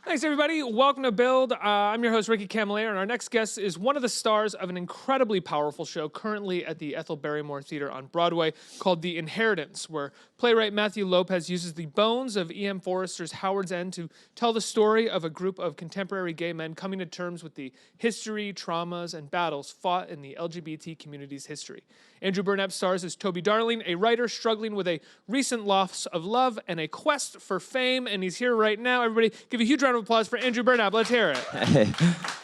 Thanks, everybody. Welcome to Build. I'm your host, Ricky Camilleri, and our next guest is one of the stars of an incredibly powerful show currently at the Ethel Barrymore Theater on Broadway called The Inheritance, where playwright Matthew Lopez uses the bones of E.M. Forrester's Howard's End to tell the story of a group of contemporary gay men coming to terms with the history, traumas, and battles fought in the LGBT community's history. Andrew Burnap stars as Toby Darling, a writer struggling with a recent loss of love and a quest for fame, and he's here right now. Everybody, give a huge round of applause for Andrew Burnap. Let's hear it. Hey,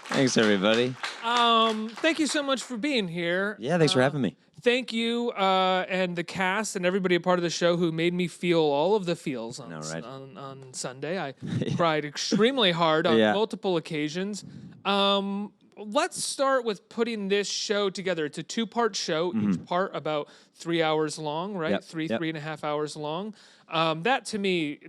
thanks everybody. Thank you so much for being here. Yeah, thanks for having me. Thank you and the cast and everybody a part of the show who made me feel all of the feels on, on Sunday. I cried extremely hard on multiple occasions. Let's start with putting this show together. It's a two-part show, each part about 3 hours long, right? Yep. 3.5 hours long. That to me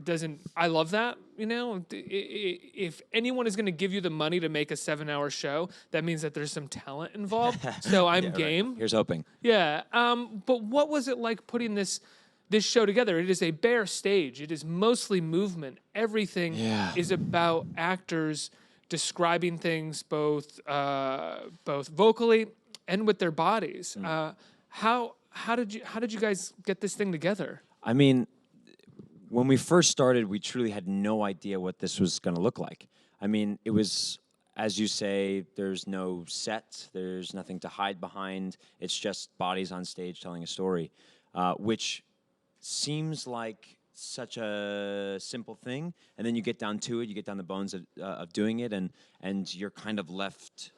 I love that, you know? If anyone is going to give you the money to make a 7-hour show, that means that there's some talent involved. So I'm game. Right. Here's hoping. Yeah. But what was it like putting this show together? It is a bare stage. It is mostly movement. Everything is about actors describing things both vocally and with their bodies. How did you guys get this thing together? I mean, when we first started, we truly had no idea what this was going to look like. I mean, it was, as you say, there's no set, there's nothing to hide behind. It's just bodies on stage telling a story, which seems like such a simple thing, and then you get down to it, you get down the bones of doing it, and you're kind of left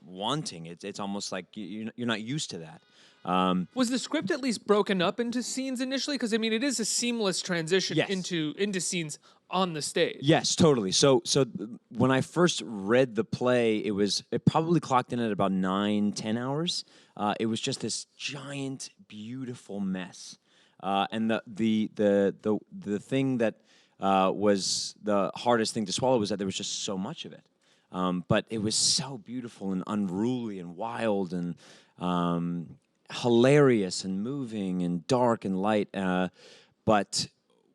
wanting. It's almost like you're not used to that. Was the script at least broken up into scenes initially? Because I mean, it is a seamless transition into scenes on the stage. Yes, totally. So when I first read the play, it probably clocked in at about 9-10 hours. It was just this giant, beautiful mess. And the thing that was the hardest thing to swallow was that there was just so much of it. But it was so beautiful and unruly and wild and hilarious and moving and dark and light. But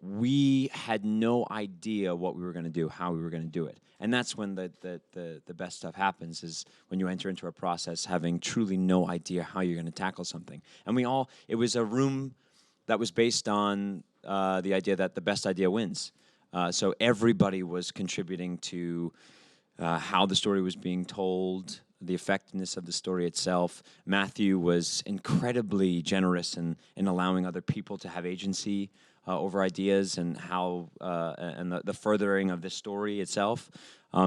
we had no idea what we were going to do, how we were going to do it. And that's when the best stuff happens, is when you enter into a process having truly no idea how you're going to tackle something. And it was a room that was based on the idea that the best idea wins. So everybody was contributing to how the story was being told, the effectiveness of the story itself. Matthew was incredibly generous in allowing other people to have agency over ideas and how and the furthering of the story itself.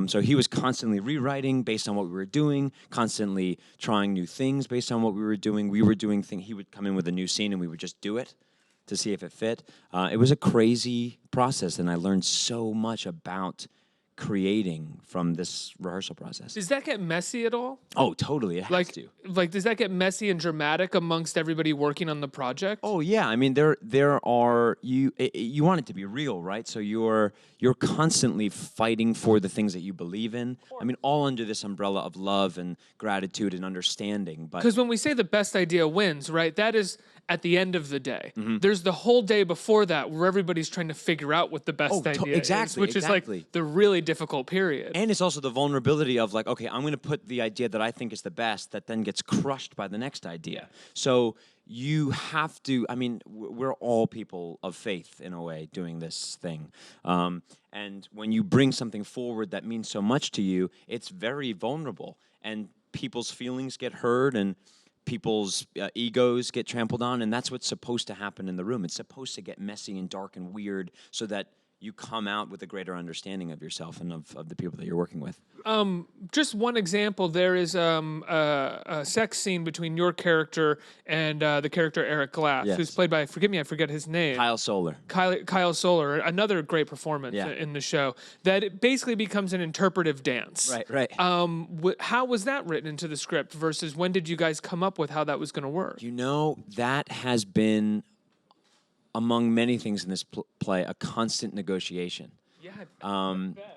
So he was constantly rewriting based on what we were doing, constantly trying new things based on what we were doing. We were doing things. He would come in with a new scene and we would just do it to see if it fit. It was a crazy process, and I learned so much about creating from this rehearsal process. Does that get messy at all? Oh, totally. It has to. Like, does that get messy and dramatic amongst everybody working on the project? Oh yeah. I mean, there are you want it to be real, right? So you're constantly fighting for the things that you believe in. I mean, all under this umbrella of love and gratitude and understanding. But because when we say the best idea wins, right? That is at the end of the day. There's the whole day before that where everybody's trying to figure out what the best idea is, which is like the really difficult period. And it's also the vulnerability of like, okay, I'm going to put the idea that I think is the best that then gets crushed by the next idea. So you have to, I mean, we're all people of faith in a way doing this thing. And when you bring something forward that means so much to you, it's very vulnerable. And people's feelings get hurt and people's egos get trampled on, and that's what's supposed to happen in the room. It's supposed to get messy and dark and weird so that you come out with a greater understanding of yourself and of the people that you're working with. Just one example, there is a sex scene between your character and the character Eric Glass, who's played by, I forget his name. Kyle Solar. Kyle Solar, another great performance in the show, that it basically becomes an interpretive dance. Right. How was that written into the script versus when did you guys come up with how that was going to work? You know, that has been, among many things in this play, a constant negotiation. Yeah.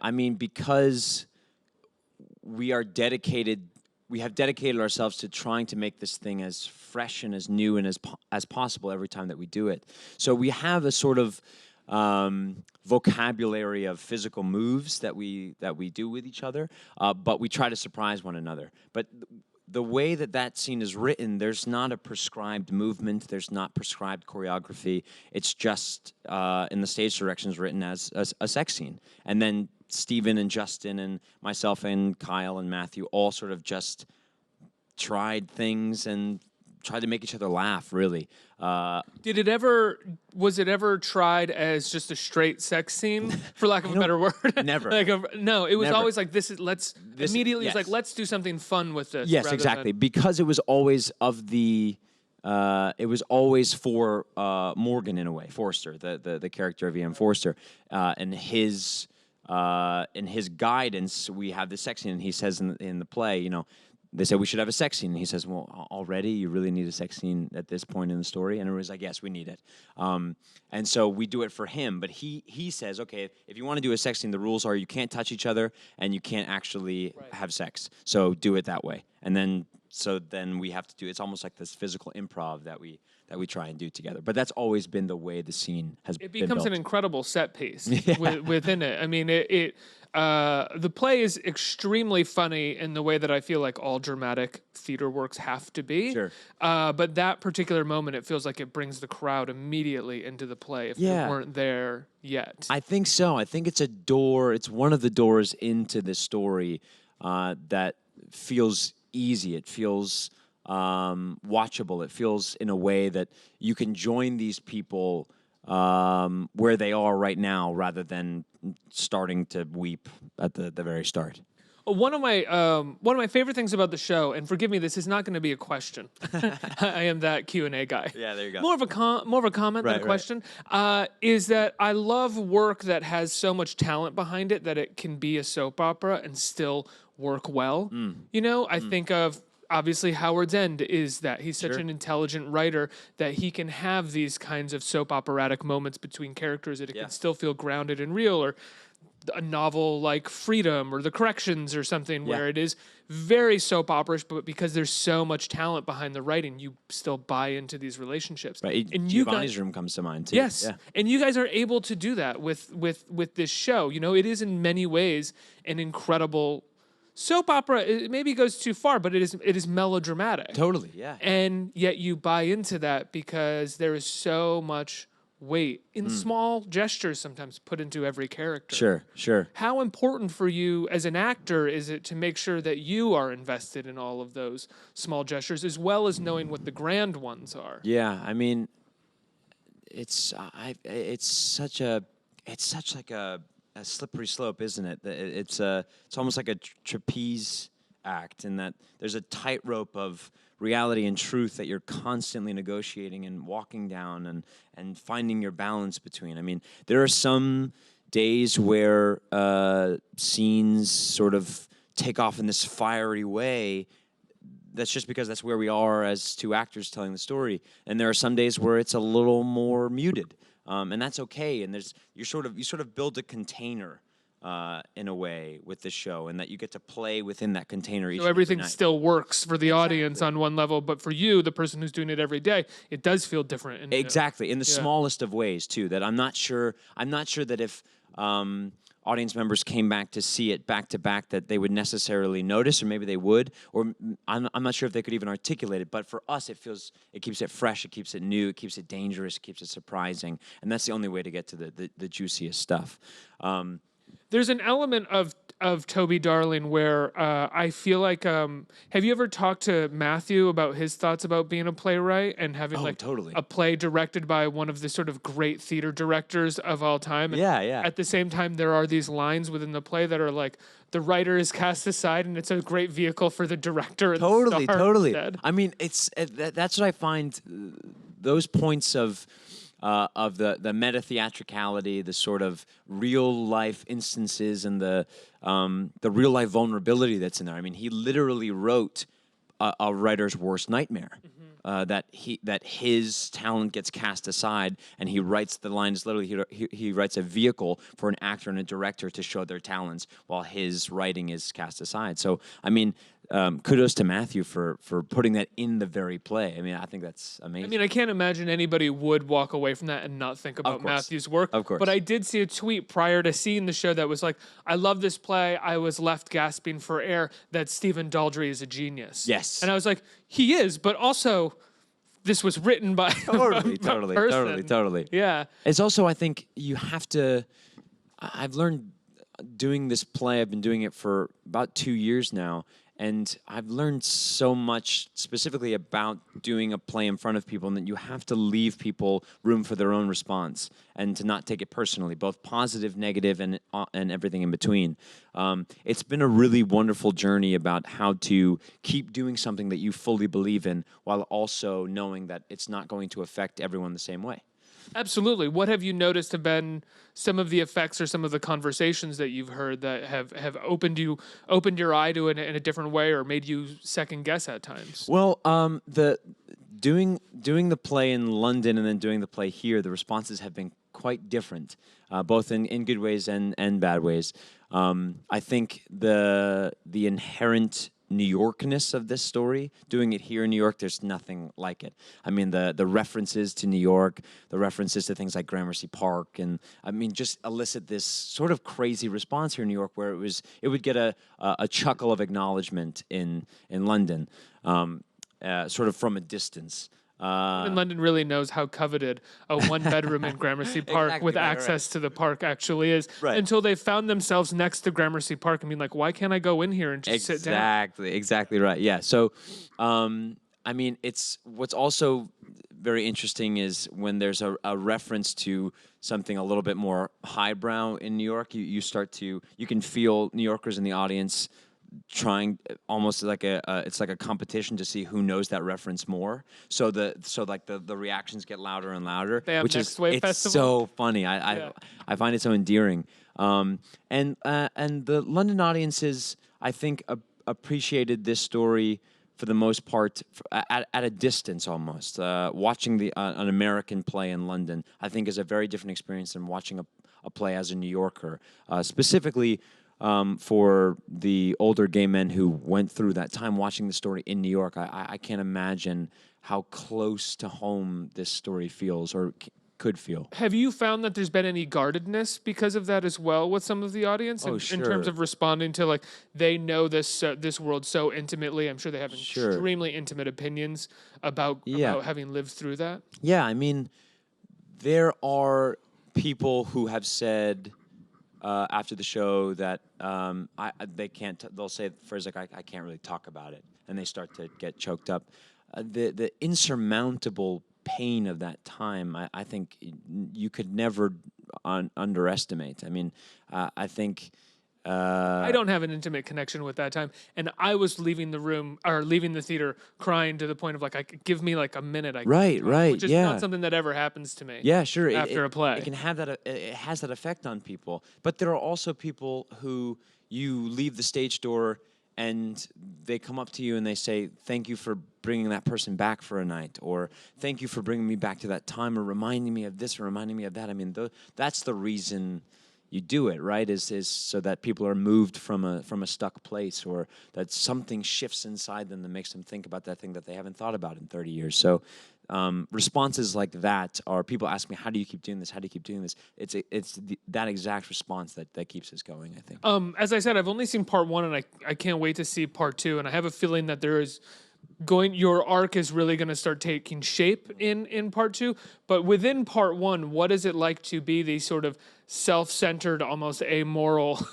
I mean, because we have dedicated ourselves to trying to make this thing as fresh and as new and as possible every time that we do it. So we have a sort of vocabulary of physical moves that we do with each other, but we try to surprise one another. But the way that scene is written, there's not a prescribed movement, there's not prescribed choreography. It's just in the stage directions written as a sex scene. And then Stephen and Justin and myself and Kyle and Matthew all sort of just tried things and tried to make each other laugh, really. Was it ever tried as just a straight sex scene, for lack of a better word? Never. No, it was Never. always like, immediately, it's like, let's do something fun with this. Yes, exactly. Because it was always it was always for Morgan, in a way, Forster, the character of E.M. Forster, and his guidance. We have the sex scene, and he says in the play, they said we should have a sex scene, and he says, well, already you really need a sex scene at this point in the story? And everybody's like, yes, we need it. And so we do it for him, but he says, okay, if you want to do a sex scene, the rules are you can't touch each other and you can't actually have sex, so do it that way. And then we have to do, it's almost like this physical improv that we try and do together. But that's always been the way the scene has been built. It becomes an incredible set piece within it. I mean, the play is extremely funny in the way that I feel like all dramatic theater works have to be. Sure. But that particular moment, it feels like it brings the crowd immediately into the play if they weren't there yet. I think so. I think it's a door. It's one of the doors into the story that feels easy. It feels watchable. It feels in a way that you can join these people where they are right now, rather than starting to weep at the very start. One of my favorite things about the show, and forgive me, this is not going to be a question. I am that Q&A guy. Yeah, there you go. More of a comment than a question. Is that I love work that has so much talent behind it that it can be a soap opera and still work well. I think of, obviously, Howard's End is that he's such an intelligent writer that he can have these kinds of soap operatic moments between characters that it can still feel grounded and real, or a novel like Freedom or The Corrections or something where it is very soap operish, but because there's so much talent behind the writing, you still buy into these relationships. Right. And Giovanni's Room comes to mind too. Yes. Yeah. And you guys are able to do that with this show. It is in many ways an incredible soap opera. It maybe goes too far, but it is melodramatic. Totally, yeah. And yet you buy into that because there is so much weight in small gestures sometimes put into every character. Sure. How important for you as an actor is it to make sure that you are invested in all of those small gestures as well as knowing what the grand ones are? Yeah, I mean, it's such like a slippery slope, isn't it? It's almost like a trapeze act, in that there's a tightrope of reality and truth that you're constantly negotiating and walking down and finding your balance between. I mean, there are some days where scenes sort of take off in this fiery way. That's just because that's where we are as two actors telling the story. And there are some days where it's a little more muted. And that's okay. And you sort of build a container in a way with the show, and that you get to play within that container each So everything night. still works for the audience on one level, but for you, the person who's doing it every day, it does feel different. Exactly, in the smallest of ways too. That I'm not sure that if audience members came back to see it back to back, that they would necessarily notice, or maybe they would, or I'm not sure if they could even articulate it. But for us, it keeps it fresh, it keeps it new, it keeps it dangerous, it keeps it surprising, and that's the only way to get to the juiciest stuff. There's an element of Toby Darling where I feel like, have you ever talked to Matthew about his thoughts about being a playwright and having totally. a play directed by one of the sort of great theater directors of all time? And Yeah. At the same time, there are these lines within the play that are like, the writer is cast aside and it's a great vehicle for the director and the star instead. I mean, that's what I find, those points of the meta-theatricality, the sort of real life instances, and the real life vulnerability that's in there. I mean, he literally wrote a writer's worst nightmare. That his talent gets cast aside, and he writes the lines. Literally, he writes a vehicle for an actor and a director to show their talents, while his writing is cast aside. So, I mean, kudos to Matthew for putting that in the very play. I mean, I think that's amazing. I mean, I can't imagine anybody would walk away from that and not think about course. Matthew's work. Of course. But I did see a tweet prior to seeing the show that was like, I love this play. I was left gasping for air that Stephen Daldry is a genius. Yes. And I was like, he is, but also this was written by Totally. Yeah. It's also, I think, you have to. I've learned doing this play. I've been doing it for about 2 years now, and I've learned so much specifically about doing a play in front of people, and that you have to leave people room for their own response and to not take it personally, both positive, negative, and everything in between. It's been a really wonderful journey about how to keep doing something that you fully believe in while also knowing that it's not going to affect everyone the same way. Absolutely. What have you noticed have been some of the effects or some of the conversations that you've heard that have opened your eye to it in a different way or made you second guess at times? Well, doing the play in London and then doing the play here, the responses have been quite different, both in good ways and bad ways. I think the inherent New Yorkness of this story, doing it here in New York, there's nothing like it. I mean, the references to New York, the references to things like Gramercy Park, and I mean, just elicit this sort of crazy response here in New York, where it would get a chuckle of acknowledgement in London, sort of from a distance. And London really knows how coveted a one-bedroom in Gramercy Park Exactly, with right, access to the park actually is, until they found themselves next to Gramercy Park and being like, why can't I go in here and just sit down? Exactly right. Yeah. So, I mean, what's also very interesting is when there's a reference to something a little bit more highbrow in New York, you can feel New Yorkers in the audience trying almost like it's like a competition to see who knows that reference more. So the reactions get louder and louder, which is it's so funny. I find it so endearing. And the London audiences, I think, appreciated this story for the most part at a distance almost. Watching an American play in London, I think, is a very different experience than watching a play as a New Yorker, specifically. For the older gay men who went through that time watching the story in New York, I can't imagine how close to home this story feels or could feel. Have you found that there's been any guardedness because of that as well with some of the audience in terms of responding to, like, they know this world so intimately? I'm sure they have extremely intimate opinions about having lived through that. Yeah, I mean, there are people who have said after the show that they'll say the phrase like, I can't really talk about it, and they start to get choked up. The insurmountable pain of that time, I think you could never underestimate. I mean, I think... I don't have an intimate connection with that time, and I was leaving the theater crying to the point of like, give me like a minute. Right, which is not something that ever happens to me. Yeah, sure. After a play, it can have that. It has that effect on people. But there are also people who you leave the stage door and they come up to you and they say, "Thank you for bringing that person back for a night," or "Thank you for bringing me back to that time," or reminding me of this, or reminding me of that. I mean, that's the reason you do it, right? Is so that people are moved from a stuck place, or that something shifts inside them that makes them think about that thing that they haven't thought about in 30 years. So responses like that are people ask me, how do you keep doing this? How do you keep doing this? It's that exact response that keeps us going, I think. As I said, I've only seen part one, and I can't wait to see part two, and I have a feeling that your arc is really going to start taking shape in part two. But within part one, what is it like to be the sort of self-centered, almost amoral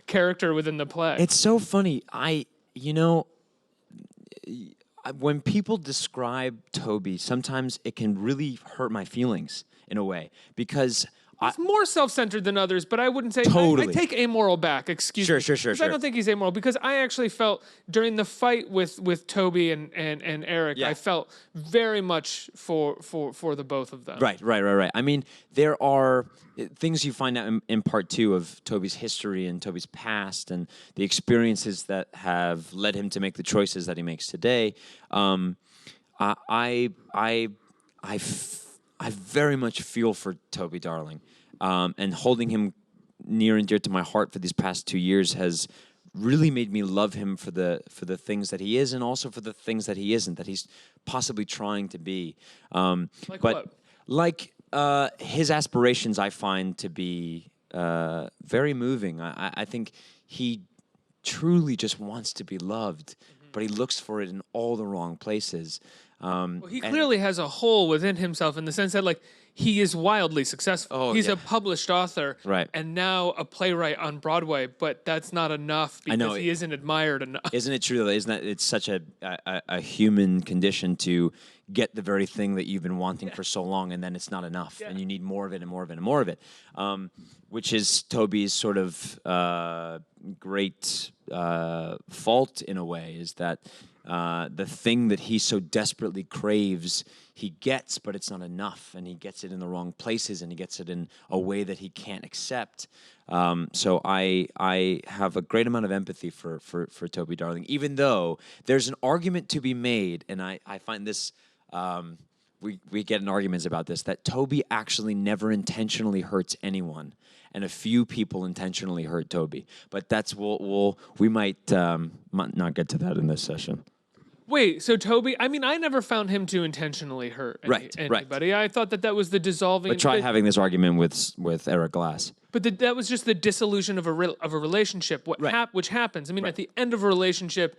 character within the play? It's so funny. When people describe Toby, sometimes it can really hurt my feelings in a way, because he's more self-centered than others, but I wouldn't say... Totally. I take amoral back, excuse me. Sure. I don't think he's amoral, because I actually felt during the fight with Toby and Eric, I felt very much for the both of them. Right. I mean, there are things you find out in part two of Toby's history and Toby's past and the experiences that have led him to make the choices that he makes today. I very much feel for Toby Darling, and holding him near and dear to my heart for these past 2 years has really made me love him for the things that he is, and also for the things that he isn't, that he's possibly trying to be. Like but what? like his aspirations, I find to be very moving. I think he truly just wants to be loved, but he looks for it in all the wrong places. Well, he clearly has a hole within himself in the sense that, like, he is wildly successful. Oh, He's yeah. a published author, Right. and now a playwright on Broadway, but that's not enough because know. he isn't admired enough. Isn't it true, though? Isn't that it's such a human condition to get the very thing that you've been wanting for so long, and then it's not enough, and you need more of it and more of it and more of it, which is Toby's sort of great fault in a way, is that the thing that he so desperately craves, he gets, but it's not enough, and he gets it in the wrong places, and he gets it in a way that he can't accept. So I have a great amount of empathy for Toby Darling, even though there's an argument to be made, and I find this, we get in arguments about this, that Toby actually never intentionally hurts anyone, and a few people intentionally hurt Toby. But that's, we might not get to that in this session. Wait, so Toby, I mean, I never found him to intentionally hurt anybody. I thought that was the dissolving. But try having this argument with Eric Glass. But that was just the dissolution of a relationship, which happens. I mean, at the end of a relationship,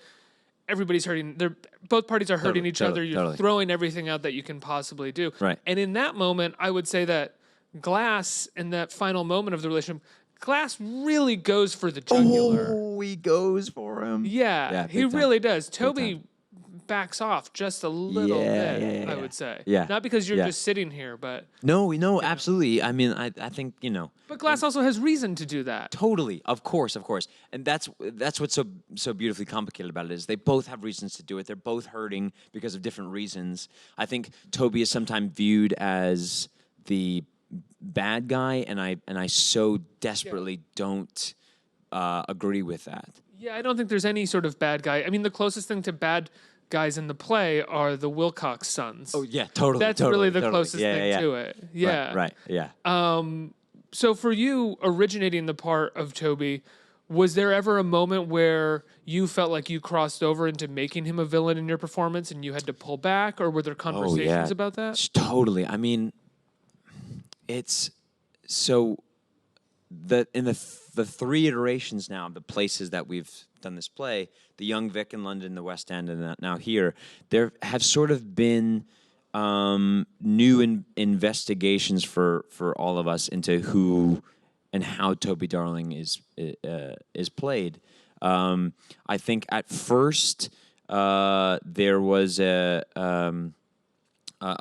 everybody's hurting. Both parties are hurting each other. You're throwing everything out that you can possibly do. Right. And in that moment, I would say that Glass, in that final moment of the relationship, Glass really goes for the jugular. Oh, he goes for him. Yeah, he really does. Toby backs off just a little bit, I would say. Yeah. Not because you're just sitting here, but... No, absolutely. I mean, I think, But Glass also has reason to do that. Totally. Of course. And that's what's so beautifully complicated about it, is they both have reasons to do it. They're both hurting because of different reasons. I think Toby is sometimes viewed as the bad guy, and I so desperately don't agree with that. Yeah, I don't think there's any sort of bad guy. I mean, the closest thing to bad guys in the play are the Wilcox sons. Oh, yeah, totally. That's really the closest thing to it. Yeah. Right, yeah. So for you, originating the part of Toby, was there ever a moment where you felt like you crossed over into making him a villain in your performance and you had to pull back, or were there conversations about that? Totally. I mean, it's so... in the three iterations now, the places that we've done this play, the Young Vic in London, the West End, and now here, there have sort of been new investigations for all of us into who and how Toby Darling is played. I think at first there was a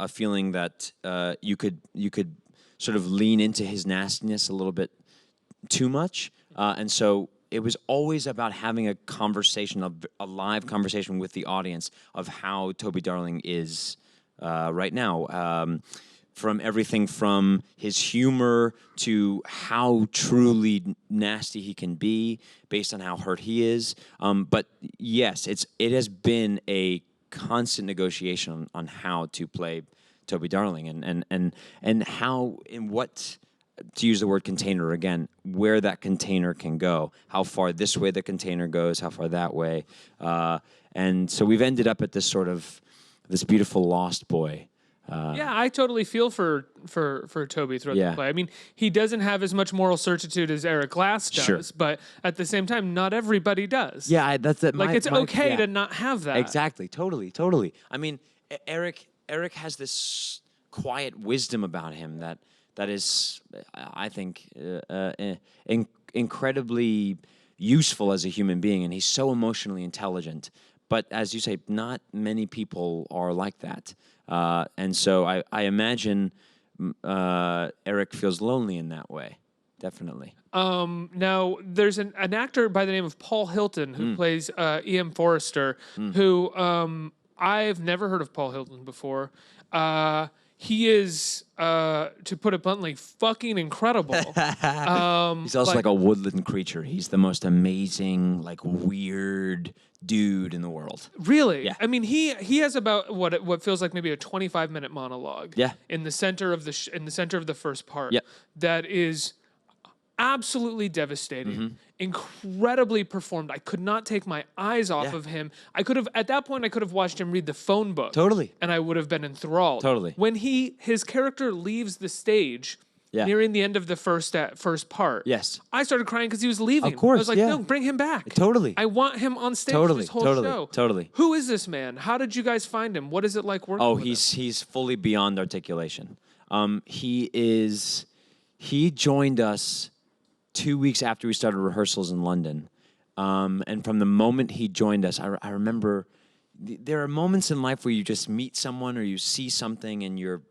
feeling that you could sort of lean into his nastiness a little bit too much, and so it was always about having a conversation, a live conversation with the audience of how Toby Darling is right now, from everything from his humor to how truly nasty he can be based on how hurt he is. But yes, it has been a constant negotiation on how to play Toby Darling, and how, in what, to use the word container again, where that container can go, how far this way the container goes, how far that way, and so we've ended up at this beautiful lost boy. Yeah, I totally feel for Toby throughout the play. I mean, he doesn't have as much moral certitude as Eric Glass does, but at the same time, not everybody does. Yeah, that's it. Like, it's okay to not have that. Exactly, totally. I mean, Eric has this quiet wisdom about him that is, I think, incredibly useful as a human being, and he's so emotionally intelligent. But as you say, not many people are like that. And so I imagine Eric feels lonely in that way, definitely. Now, there's an actor by the name of Paul Hilton who plays E.M. Forrester, who I've never heard of Paul Hilton before. He is, to put it bluntly, fucking incredible. He's also like a woodland creature. He's the most amazing, like, weird dude in the world. Really? Yeah. I mean, he has about what feels like maybe a 25-minute monologue. Yeah. In the center of the first part. Yep. That is absolutely devastating, Mm-hmm. incredibly performed. I could not take my eyes off Yeah. of him. I could have, at that point, I could have watched him read the phone book. Totally. And I would have been enthralled. Totally. When his character leaves the stage, Yeah. nearing the end of the first part, Yes. I started crying because he was leaving. Of course, I was like, yeah. no, bring him back. Totally. I want him on stage Totally, this whole totally, show. totally. Who is this man? How did you guys find him? What is it like working with him? He's fully beyond articulation. He joined us 2 weeks after we started rehearsals in London. And from the moment he joined us, I remember there are moments in life where you just meet someone or you see something and you're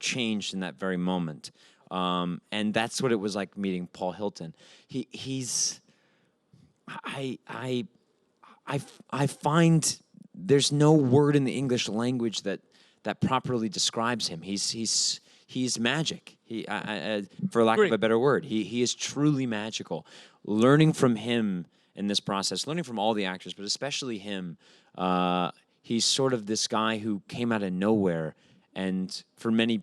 changed in that very moment. And that's what it was like meeting Paul Hilton. I find there's no word in the English language that properly describes him. He's magic. For lack of a better word, he is truly magical. Learning from him in this process, learning from all the actors, but especially him, he's sort of this guy who came out of nowhere. And for many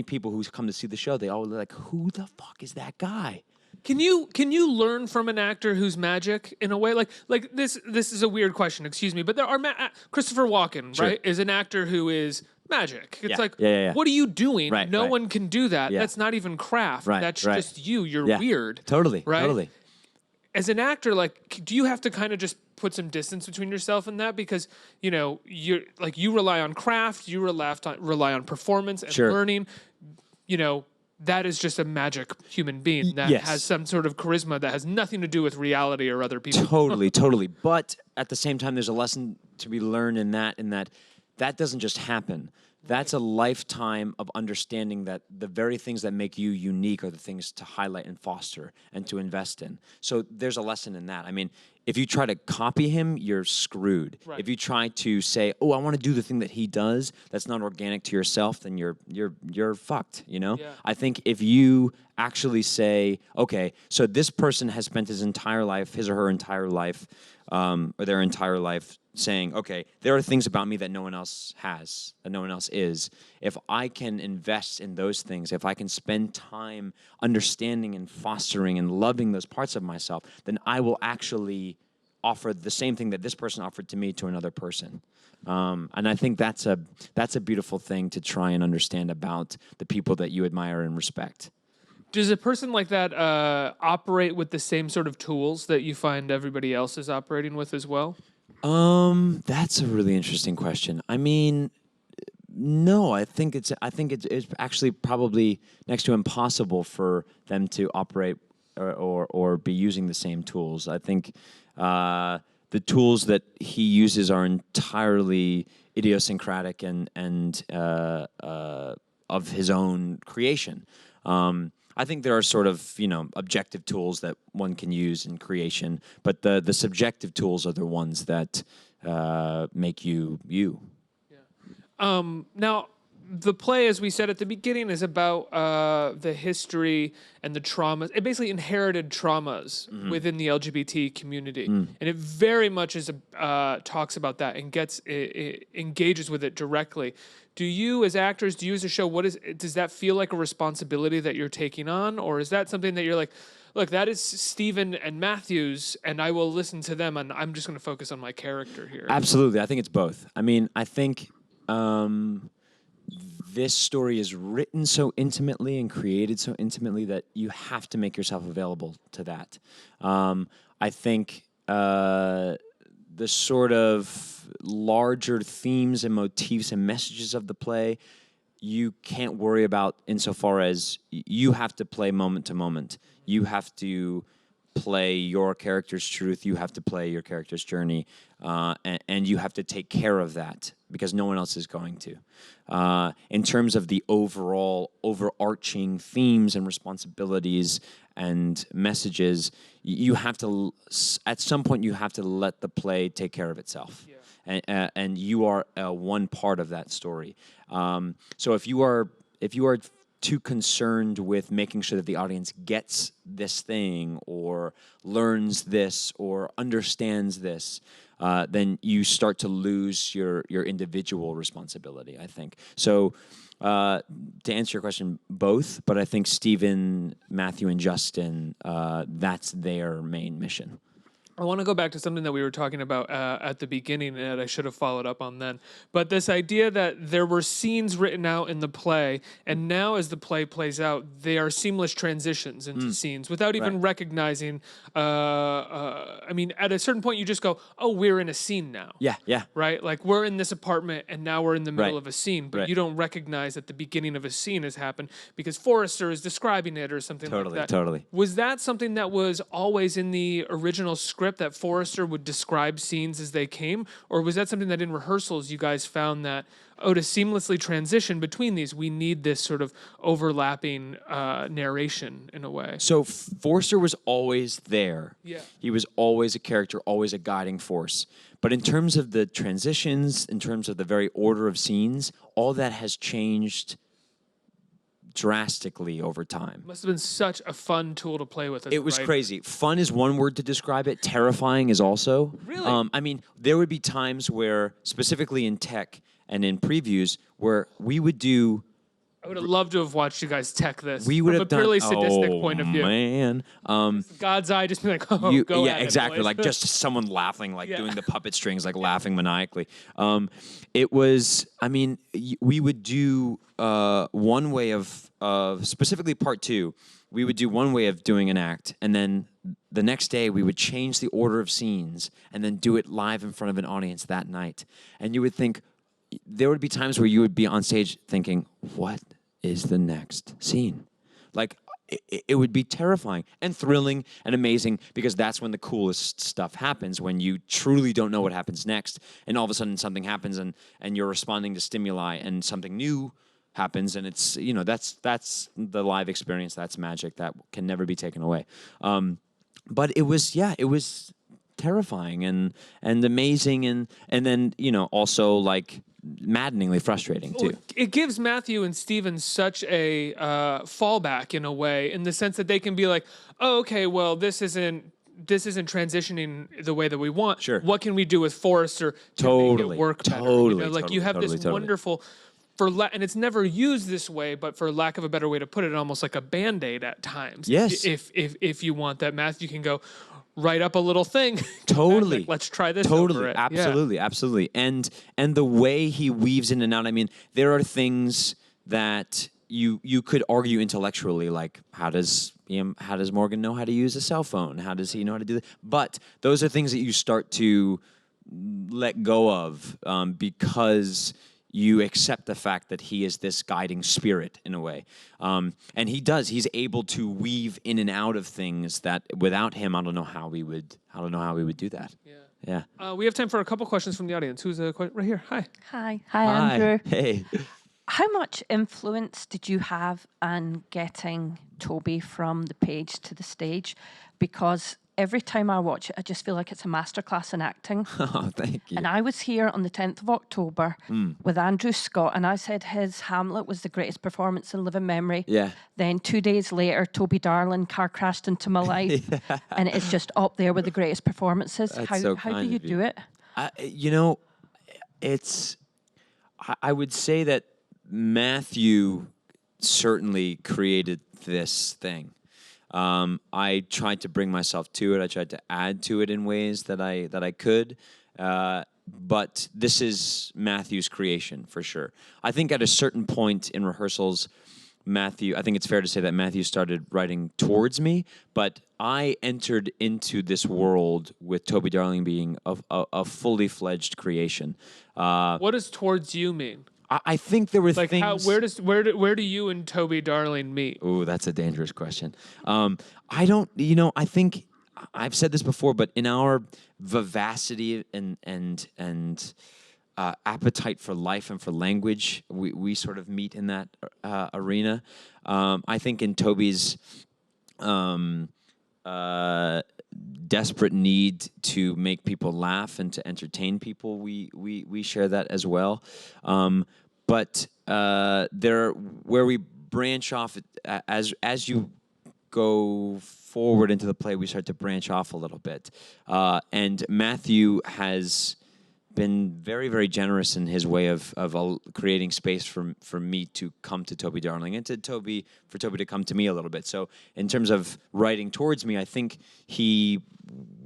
people who come to see the show, they all like, who the fuck is that guy? Can you learn from an actor who's magic in a way? Like this is a weird question, excuse me, but there are Christopher Walken, Sure. right, is an actor who is magic. It's Yeah. like, Yeah. what are you doing? Right, No right. one can do that. Yeah. That's not even craft. Right, That's right. just you. You're Yeah. weird. Totally. Right? Totally. As an actor, like, do you have to kind of just put some distance between yourself and that? Because, you rely on craft, you rely on performance and Sure. learning. That is just a magic human being that Yes. has some sort of charisma that has nothing to do with reality or other people. Totally. But at the same time, there's a lesson to be learned in that doesn't just happen. That's a lifetime of understanding that the very things that make you unique are the things to highlight and foster and to invest in. So there's a lesson in that. I mean, if you try to copy him, you're screwed. Right. If you try to say, "Oh, I want to do the thing that he does," that's not organic to yourself, then you're fucked, Yeah. I think if you actually say, "Okay, so this person has spent his entire life, his or her entire life, or their entire life saying, okay, there are things about me that no one else has, that no one else is. If I can invest in those things, if I can spend time understanding and fostering and loving those parts of myself, then I will actually offer the same thing that this person offered to me to another person." And I think that's a beautiful thing to try and understand about the people that you admire and respect. Does a person like that operate with the same sort of tools that you find everybody else is operating with as well? That's a really interesting question. I mean, no, I think it's actually probably next to impossible for them to operate or be using the same tools. I think the tools that he uses are entirely idiosyncratic and of his own creation. I think there are sort of, objective tools that one can use in creation, but the subjective tools are the ones that make you you. Now, the play, as we said at the beginning, is about the history and the traumas, it basically inherited traumas within the LGBT community, and it very much talks about that and engages with it directly. Do you, as actors, as a show, does that feel like a responsibility that you're taking on, or is that something that you're like, look, that is Stephen and Matthew's, and I will listen to them, and I'm just going to focus on my character here? Absolutely, I think it's both. I mean, I think this story is written so intimately and created so intimately that you have to make yourself available to that. I think the sort of larger themes and motifs and messages of the play you can't worry about insofar as you have to play moment to moment. You have to play your character's truth. You have to play your character's journey, and you have to take care of that because no one else is going to. In terms of the overarching themes and responsibilities and messages, you have to, at some point, you have to let the play take care of itself. Yeah. And you are one part of that story. So if you are too concerned with making sure that the audience gets this thing or learns this or understands this, then you start to lose your individual responsibility, I think. So to answer your question, both, but I think Stephen, Matthew, and Justin, that's their main mission. I want to go back to something that we were talking about at the beginning that I should have followed up on then. But this idea that there were scenes written out in the play, and now as the play plays out, they are seamless transitions into scenes without even recognizing. I mean, at a certain point, you just go, "Oh, we're in a scene now." Yeah. Right? Like, we're in this apartment, and now we're in the middle of a scene, but Right. you don't recognize that the beginning of a scene has happened because Forrester is describing it or something like that. Totally. Was that something that was always in the original script, that Forrester would describe scenes as they came? Or was that something that in rehearsals you guys found that, to seamlessly transition between these, we need this sort of overlapping narration in a way? So Forster was always there. Yeah. He was always a character, always a guiding force. But in terms of the transitions, in terms of the very order of scenes, all that has changed drastically over time. Must have been such a fun tool to play with. It was crazy. Fun is one word to describe it. Terrifying is also. Really? I mean, there would be times where, specifically in tech and in previews, where we would do. I would have loved to have watched you guys tech this. We would from have a done. purely sadistic point of view. Man. God's eye, just be like, oh, go yeah, at it, exactly. boys. Like just someone laughing, like Yeah. doing the puppet strings, like laughing maniacally. It was. I mean, we would do one way of specifically part two. We would do one way of doing an act, and then the next day we would change the order of scenes, and then do it live in front of an audience that night. And you would think there would be times where you would be on stage thinking, "What is the next scene?" Like. It would be terrifying and thrilling and amazing because that's when the coolest stuff happens, when you truly don't know what happens next and all of a sudden something happens and you're responding to stimuli and something new happens, and it's, that's the live experience. That's magic that can never be taken away. But it was terrifying and amazing and then, also like maddeningly frustrating too. It gives Matthew and Steven such a fallback in a way, in the sense that they can be like, oh, okay, well, this isn't transitioning the way that we want. Sure. What can we do with Forrester to make it work better? You have this wonderful, and it's never used this way, but for lack of a better way to put it, almost like a Band-Aid at times. Yes. If you want that, Matthew can go write up a little thing. Totally. Like, let's try this over it. Absolutely. And the way he weaves in and out, I mean, there are things that you could argue intellectually, like how does Morgan know how to use a cell phone? How does he know how to do that? But those are things that you start to let go of because you accept the fact that he is this guiding spirit in a way. And he's able to weave in and out of things that without him, I don't know how we would do that. Yeah. We have time for a couple questions from the audience. Who's right here? Hi. Hi, Andrew. Hey. How much influence did you have on getting Toby from the page to the stage? Because every time I watch it, I just feel like it's a masterclass in acting. Oh, thank you. And I was here on the 10th of October with Andrew Scott, and I said his Hamlet was the greatest performance in living memory. Yeah. Then 2 days later, Toby Darling car crashed into my life, and it's just up there with the greatest performances. That's How so do kind you of you. do it? I would say that Matthew certainly created this thing. I tried to bring myself to it. I tried to add to it in ways that I could. But this is Matthew's creation for sure. I think at a certain point in rehearsals, I think it's fair to say that Matthew started writing towards me, but I entered into this world with Toby Darling being a fully fledged creation. What does towards you mean? I think there were like things. Where do you and Toby Darling meet? Oh, that's a dangerous question. I don't. I think I've said this before, but in our vivacity and appetite for life and for language, we sort of meet in that arena. I think in Toby's desperate need to make people laugh and to entertain people, we share that as well. But where we branch off as you go forward into the play. We start to branch off a little bit, and Matthew has been very, very generous in his way of creating space for me to come to Toby Darling and for Toby to come to me a little bit. So in terms of writing towards me, I think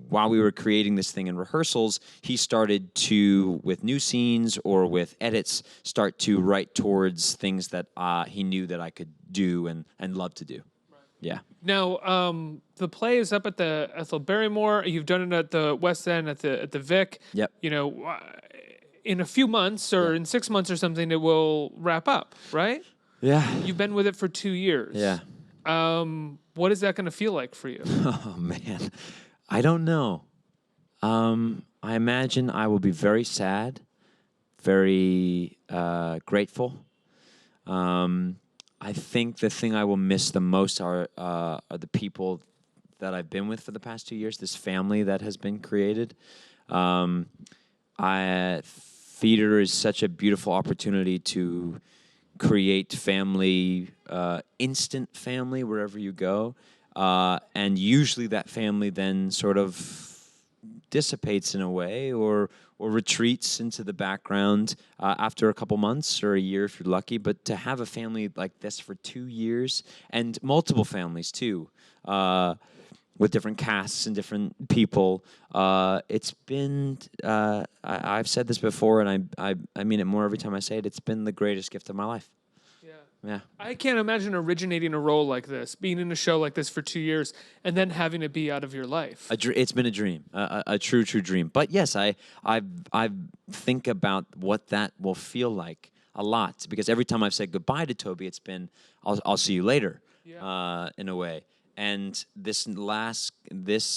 while we were creating this thing in rehearsals, he started to, with new scenes or with edits, start to write towards things that he knew that I could do and love to do. Yeah. Now, the play is up at the Ethel Barrymore. You've done it at the West End, at the Vic. Yep. You know, in a few months or in 6 months or something, it will wrap up, right? Yeah. You've been with it for 2 years. Yeah. What is that going to feel like for you? Oh, man. I don't know. I imagine I will be very sad, very grateful. I think the thing I will miss the most are the people that I've been with for the past 2 years, this family that has been created. Theater is such a beautiful opportunity to create family, instant family wherever you go. And usually that family then sort of dissipates in a way or retreats into the background after a couple months or a year if you're lucky. But to have a family like this for 2 years, and multiple families too, with different casts and different people, it's been, I've said this before and I mean it more every time I say it, it's been the greatest gift of my life. Yeah. I can't imagine originating a role like this, being in a show like this for 2 years, and then having it be out of your life. It's been a dream, a true dream. But yes, I think about what that will feel like a lot, because every time I've said goodbye to Toby, it's been I'll see you later, in a way. And this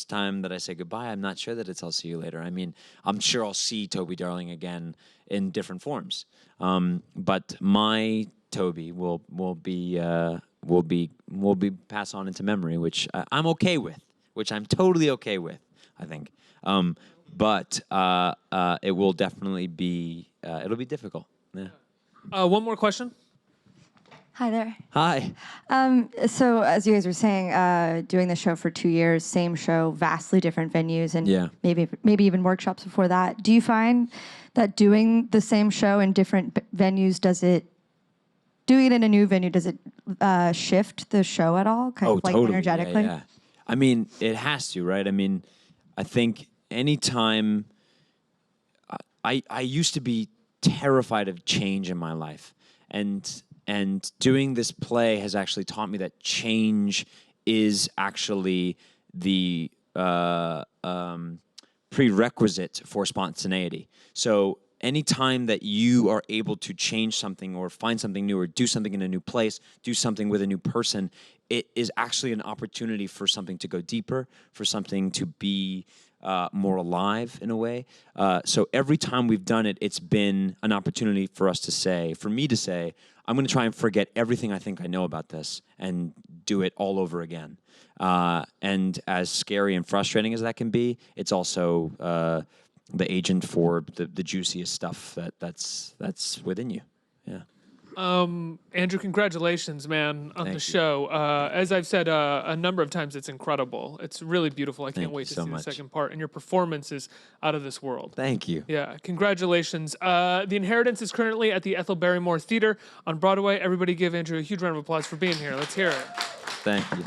time that I say goodbye, I'm not sure that it's I'll see you later. I mean, I'm sure I'll see Toby Darling again in different forms. But my Toby will be passed on into memory, which I'm okay with, which I'm totally okay with, I think. But it will definitely be it'll be difficult. Yeah. One more question. Hi there. Hi. So as you guys were saying, doing the show for 2 years, same show, vastly different venues, and maybe even workshops before that. Do you find that doing the same show in different venues, doing it in a new venue, does it shift the show at all? Kind of like totally. energetically? Yeah. I mean, it has to, right? I mean, I think anytime I used to be terrified of change in my life, and doing this play has actually taught me that change is actually the prerequisite for spontaneity. So anytime that you are able to change something or find something new or do something in a new place, do something with a new person, it is actually an opportunity for something to go deeper, for something to be more alive in a way. So every time we've done it, it's been an opportunity for me to say, I'm going to try and forget everything I think I know about this and do it all over again. And as scary and frustrating as that can be, it's also the agent for the juiciest stuff that's within you. Yeah. Andrew, congratulations, man, on the show. As I've said a number of times, it's incredible. It's really beautiful. I can't wait to see the second part. And your performance is out of this world. Thank you. Yeah, congratulations. The Inheritance is currently at the Ethel Barrymore Theater on Broadway. Everybody give Andrew a huge round of applause for being here. Let's hear it. Thank you.